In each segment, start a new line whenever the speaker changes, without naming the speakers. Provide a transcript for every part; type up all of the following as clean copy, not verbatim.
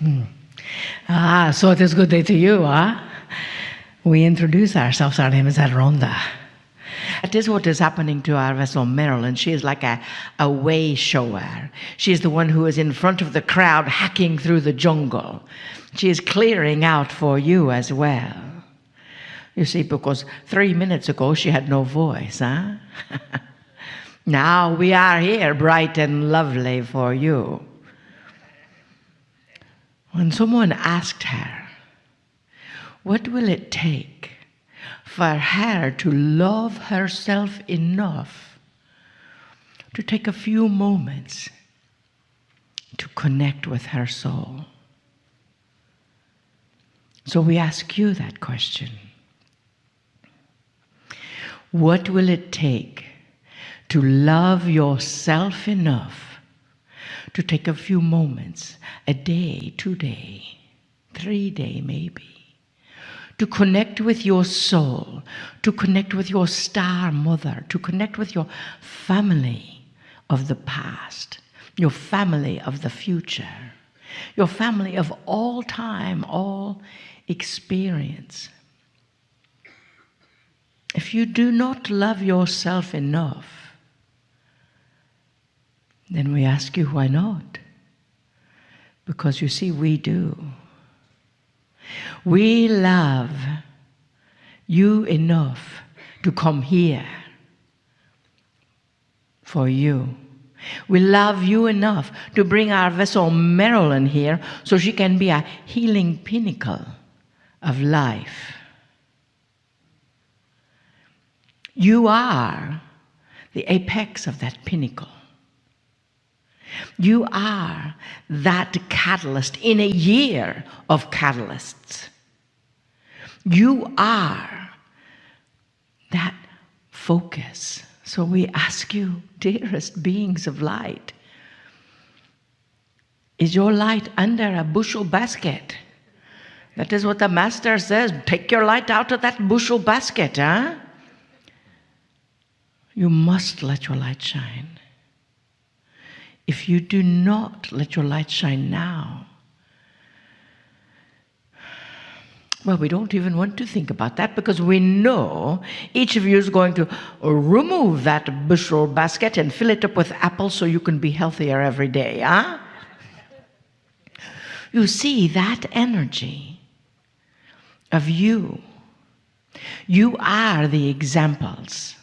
So it is good day to you, huh? We introduce ourselves. Our name is Rhonda. That is what is happening to our vessel, Marilyn. She is like a way shower. She is the one who is in front of the crowd, hacking through the jungle. She is clearing out for you as well. You see, because 3 minutes ago she had no voice, huh? Now we are here, bright and lovely for you. When someone asked her, what will it take for her to love herself enough to take a few moments to connect with her soul? So we ask you that question. What will it take to love yourself enough to take a few moments, a day, 2 days, 3 days maybe, to connect with your soul, to connect with your star mother, to connect with your family of the past, your family of the future, your family of all time, all experience. If you do not love yourself enough, then we ask you, why not? Because you see, we do. We love you enough to come here for you. We love you enough to bring our vessel Marilyn here so she can be a healing pinnacle of life. You are the apex of that pinnacle. You are that catalyst in a year of catalysts. You are that focus. So we ask you, dearest beings of light, is your light under a bushel basket? That is what the Master says. Take your light out of that bushel basket, huh? You must let your light shine. If you do not let your light shine now, well, we don't even want to think about that because we know each of you is going to remove that bushel basket and fill it up with apples so you can be healthier every day, huh? You see, that energy of you are the examples.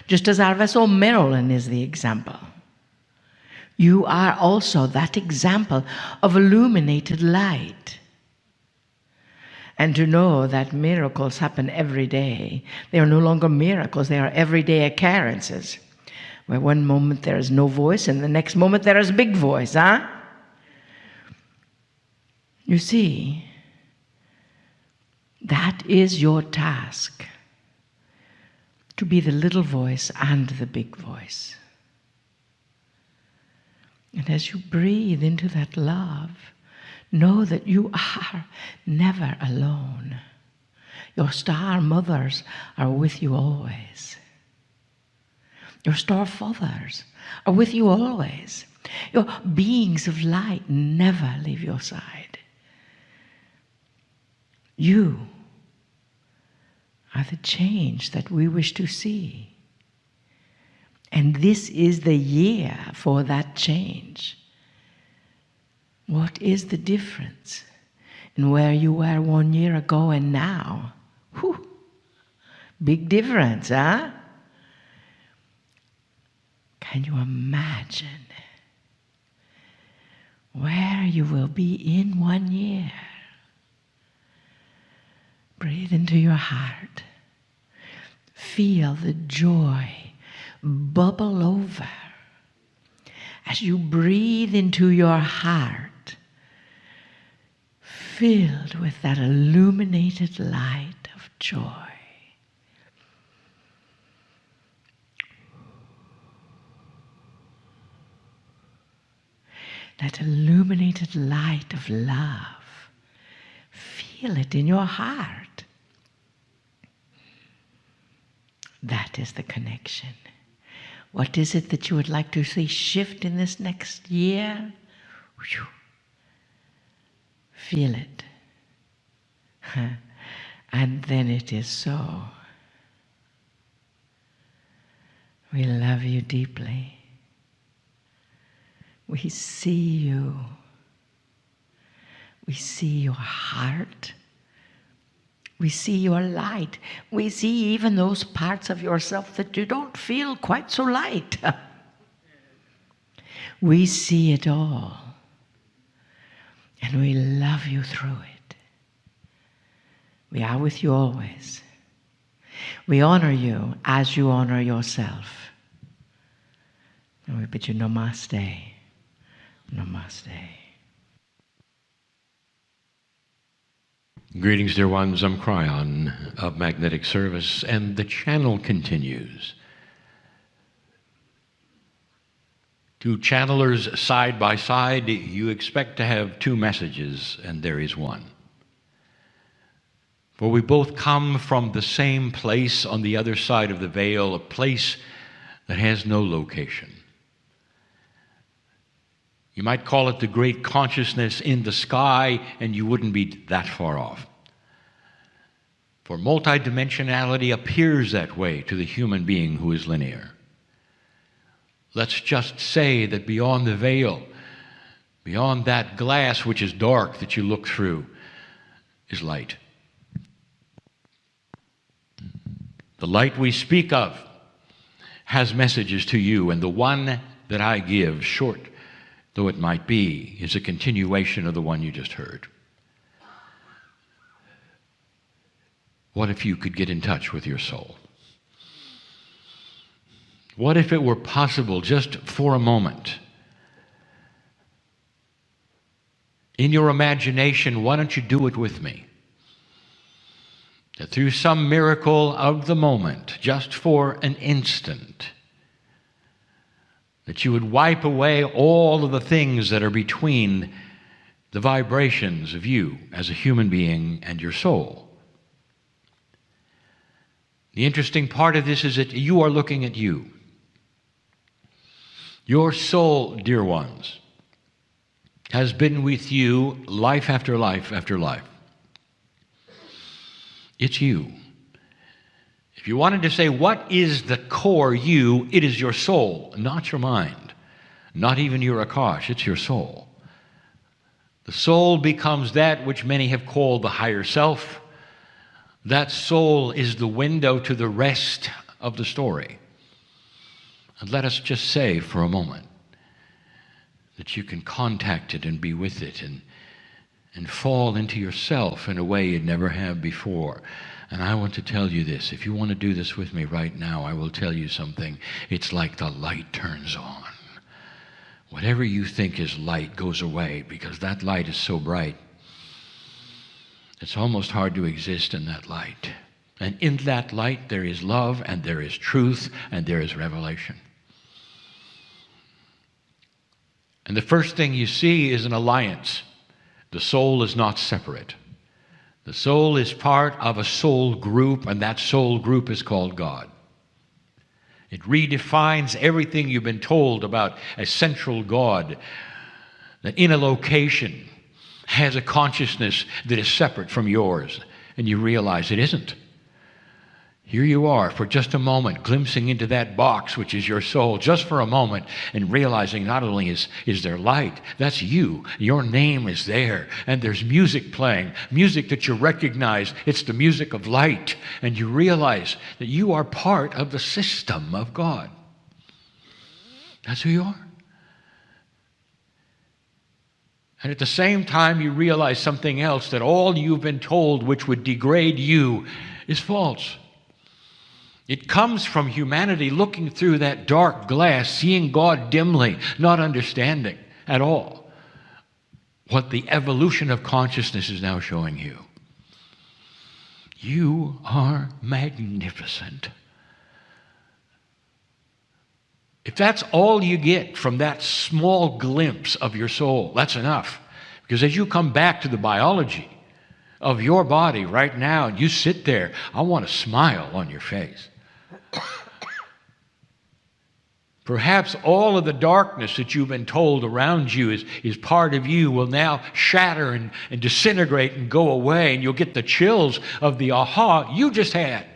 Just as our vessel Marilyn is the example. You are also that example of illuminated light. And to know that miracles happen every day. They are no longer miracles, they are everyday occurrences. Where one moment there is no voice and the next moment there is big voice, huh? You see, that is your task. To be the little voice and the big voice. And as you breathe into that love, know that you are never alone. Your star mothers are with you always. Your star fathers are with you always. Your beings of light never leave your side. You are the change that we wish to see. And this is the year for that change. What is the difference in where you were 1 year ago and now? Whew. Big difference, huh? Can you imagine where you will be in 1 year? Breathe into your heart. Feel the joy bubble over as you breathe into your heart, filled with that illuminated light of joy. That illuminated light of love. Feel it in your heart. That is the connection. What is it that you would like to see shift in this next year? Feel it. And then it is so. We love you deeply. We see you. We see your heart. We see your light. We see even those parts of yourself that you don't feel quite so light. We see it all. And we love you through it. We are with you always. We honor you as you honor yourself. And we bid you namaste. Namaste.
Greetings, dear ones. I'm Cryon of Magnetic Service, and the channel continues. Two channelers side by side, you expect to have two messages, and there is one. For we both come from the same place on the other side of the veil, a place that has no location. You might call it the great consciousness in the sky, and you wouldn't be that far off. For multidimensionality appears that way to the human being who is linear. Let's just say that beyond the veil, beyond that glass which is dark that you look through, is light. The light we speak of has messages to you, and the one that I give, short though it might be, is a continuation of the one you just heard. What if you could get in touch with your soul? What if it were possible, just for a moment, in your imagination, why don't you do it with me? That through some miracle of the moment, just for an instant, that you would wipe away all of the things that are between the vibrations of you as a human being and your soul. The interesting part of this is that you are looking at you. Your soul, dear ones, has been with you life after life after life. It's you. If you wanted to say, what is the core you, it is your soul, not your mind, not even your Akash, it's your soul. The soul becomes that which many have called the higher self. That soul is the window to the rest of the story. And let us just say for a moment that you can contact it and be with it and fall into yourself in a way you'd never have before. And I want to tell you this. If you want to do this with me right now, I will tell you something. It's like the light turns on. Whatever you think is light goes away, because that light is so bright. It's almost hard to exist in that light. And in that light there is love, and there is truth, and there is revelation. And the first thing you see is an alliance. The soul is not separate. The soul is part of a soul group, and that soul group is called God. It redefines everything you've been told about a central God that in a location has a consciousness that is separate from yours, and you realize it isn't. Here you are for just a moment, glimpsing into that box which is your soul, just for a moment, and realizing not only is there light, that's you, your name is there, and there's music playing, music that you recognize, it's the music of light, and you realize that you are part of the system of God. That's who you are. And at the same time, you realize something else, that all you've been told which would degrade you is false. It comes from humanity looking through that dark glass, seeing God dimly, not understanding at all what the evolution of consciousness is now showing you. You are magnificent. If that's all you get from that small glimpse of your soul, that's enough. Because as you come back to the biology of your body right now, and you sit there, I want a smile on your face. Perhaps all of the darkness that you've been told around you is part of you will now shatter and disintegrate and go away, and you'll get the chills of the aha you just had.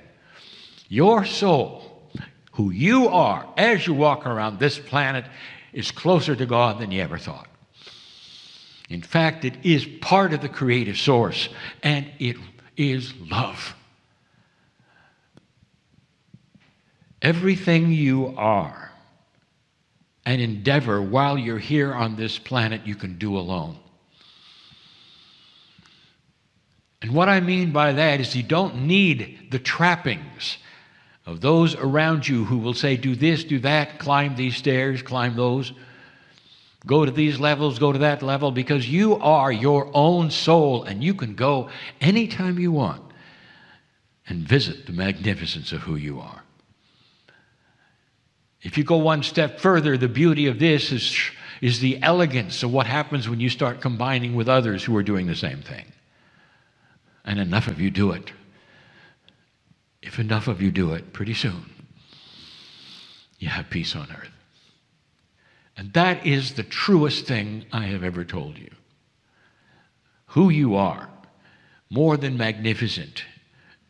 Your soul, who you are as you walk around this planet, is closer to God than you ever thought. In fact, it is part of the creative source, and it is love. Everything you are and endeavor while you're here on this planet, you can do alone. And what I mean by that is you don't need the trappings of those around you who will say, do this, do that, climb these stairs, climb those, go to these levels, go to that level, because you are your own soul, and you can go anytime you want and visit the magnificence of who you are. If you go one step further, the beauty of this is the elegance of what happens when you start combining with others who are doing the same thing. And enough of you do it. If enough of you do it, pretty soon, you have peace on earth. And that is the truest thing I have ever told you. Who you are, more than magnificent,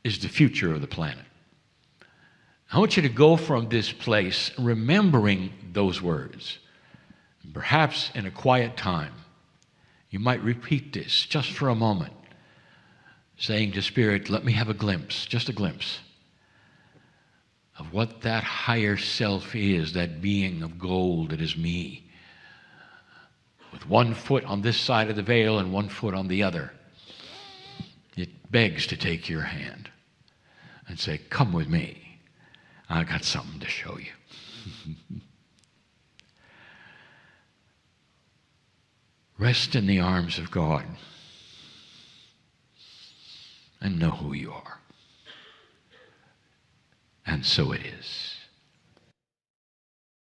is the future of the planet. I want you to go from this place remembering those words. Perhaps in a quiet time, you might repeat this just for a moment, saying to Spirit, let me have a glimpse, just a glimpse, of what that higher self is, that being of gold that is me, with one foot on this side of the veil and one foot on the other. It begs to take your hand and say, come with me. I got something to show you. Rest in the arms of God and know who you are. And so it is.